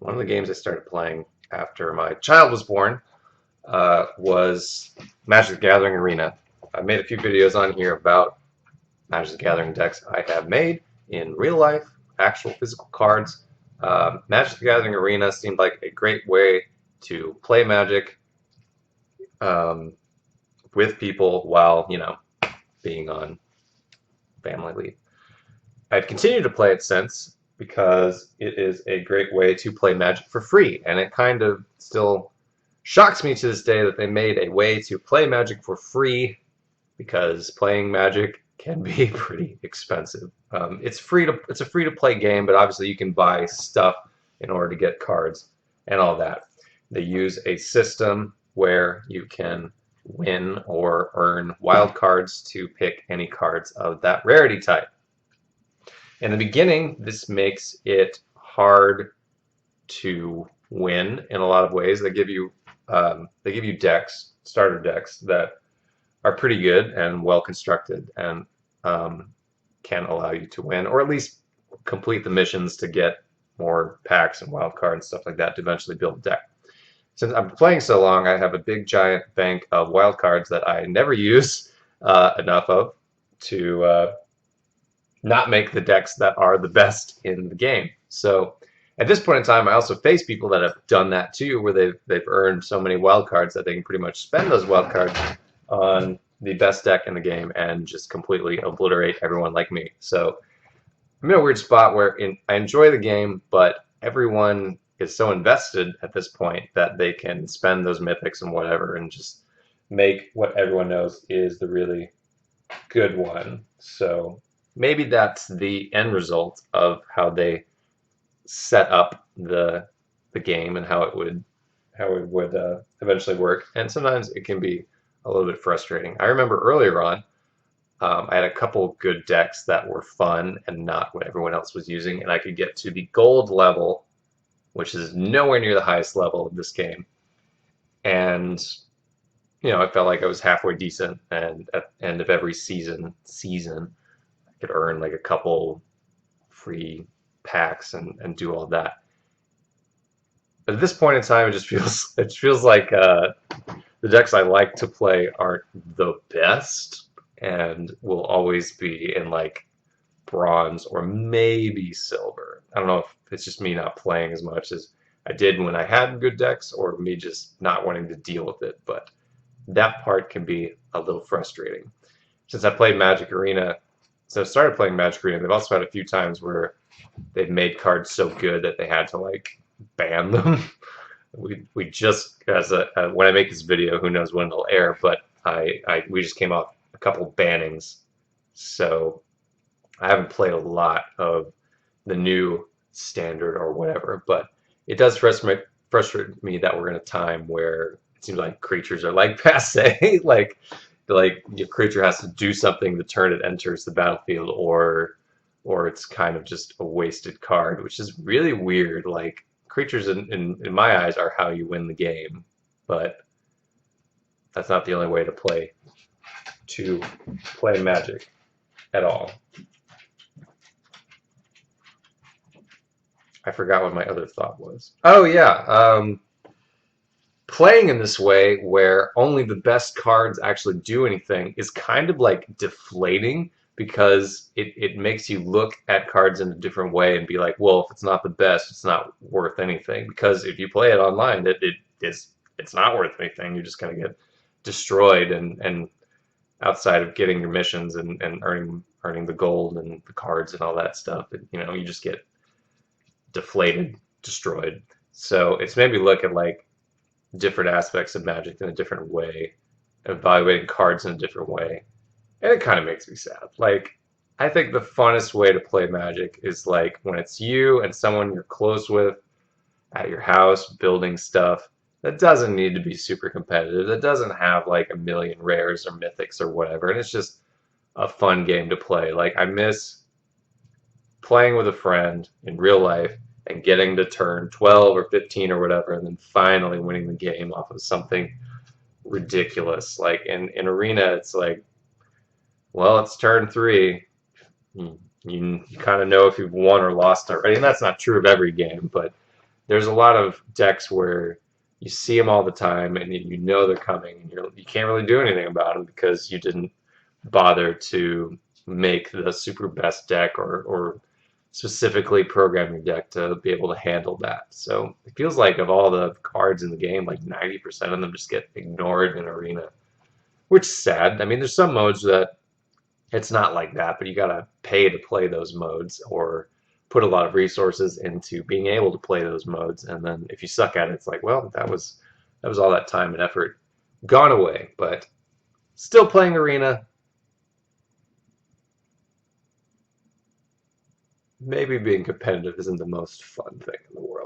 one of the games I started playing after my child was born was Magic the Gathering Arena. I've made a few videos on here about Magic the Gathering decks I have made in real life, actual physical cards. Magic the Gathering Arena seemed like a great way to play Magic um, with people while, being on family leave. I've continued to play it since because it is a great way to play Magic for free, and it kind of still shocks me to this day that they made a way to play Magic for free because playing Magic can be pretty expensive. It's a free to play game, but obviously you can buy stuff in order to get cards and all that. They use a system where you can win or earn wild cards to pick any cards of that rarity type. In the beginning, this makes it hard to win in a lot of ways. They give you decks, starter decks that are pretty good and well constructed and can allow you to win, or at least complete the missions to get more packs and wild cards and stuff like that to eventually build a deck. Since I'm playing so long, I have a big giant bank of wild cards that I never use enough of to not make the decks that are the best in the game. So at this point in time, I also face people that have done that too, where they've earned so many wild cards that they can pretty much spend those wild cards on the best deck in the game and just completely obliterate everyone like me. So I'm in a weird spot where I enjoy the game, but everyone is so invested at this point that they can spend those mythics and whatever and just make what everyone knows is the really good one. So maybe that's the end result of how they set up the game and how it would eventually work. And sometimes it can be a little bit frustrating. I remember earlier on, I had a couple good decks that were fun and not what everyone else was using, and I could get to the gold level, which is nowhere near the highest level of this game. And I felt like I was halfway decent, and at the end of every season, I could earn like a couple free packs and do all that. But at this point in time, it feels like the decks I like to play aren't the best and will always be in like bronze or maybe silver. I don't know if it's just me not playing as much as I did when I had good decks or me just not wanting to deal with it, but that part can be a little frustrating. Since I played Magic Arena, so I started playing Magic Arena, they've also had a few times where they've made cards so good that they had to like ban them. We just when I make this video, who knows when it'll air, but we just came off a couple bannings, so I haven't played a lot of the new standard or whatever, but it does frustrate me that we're in a time where it seems like creatures are like passe, like your creature has to do something the turn it enters the battlefield, or it's kind of just a wasted card, which is really weird. Like creatures in my eyes are how you win the game, but that's not the only way to play Magic at all. I forgot what my other thought was. Oh yeah, playing in this way where only the best cards actually do anything is kind of like deflating because it makes you look at cards in a different way and be like, well, if it's not the best, it's not worth anything. Because if you play it online, it's not worth anything. You're just gonna get destroyed, and outside of getting your missions and earning the gold and the cards and all that stuff, you just get deflated, destroyed. So it's made me look at like different aspects of Magic in a different way, evaluating cards in a different way, and it kind of makes me sad. Like, I think the funnest way to play Magic is like when it's you and someone you're close with at your house building stuff that doesn't need to be super competitive, that doesn't have like a million rares or mythics or whatever, and it's just a fun game to play. Like, I miss playing with a friend in real life and getting to turn 12 or 15 or whatever, and then finally winning the game off of something ridiculous. Like in Arena, it's like, well, it's turn 3. You kind of know if you've won or lost already, and that's not true of every game, but there's a lot of decks where you see them all the time and you know they're coming and you can't really do anything about them because you didn't bother to make the super best deck or specifically program your deck to be able to handle that. So it feels like of all the cards in the game, like 90% of them just get ignored in Arena, which is sad. I mean, there's some modes that it's not like that, but you gotta pay to play those modes or put a lot of resources into being able to play those modes. And then if you suck at it, it's like, well, that was all that time and effort gone away. But still playing Arena, maybe being competitive isn't the most fun thing in the world.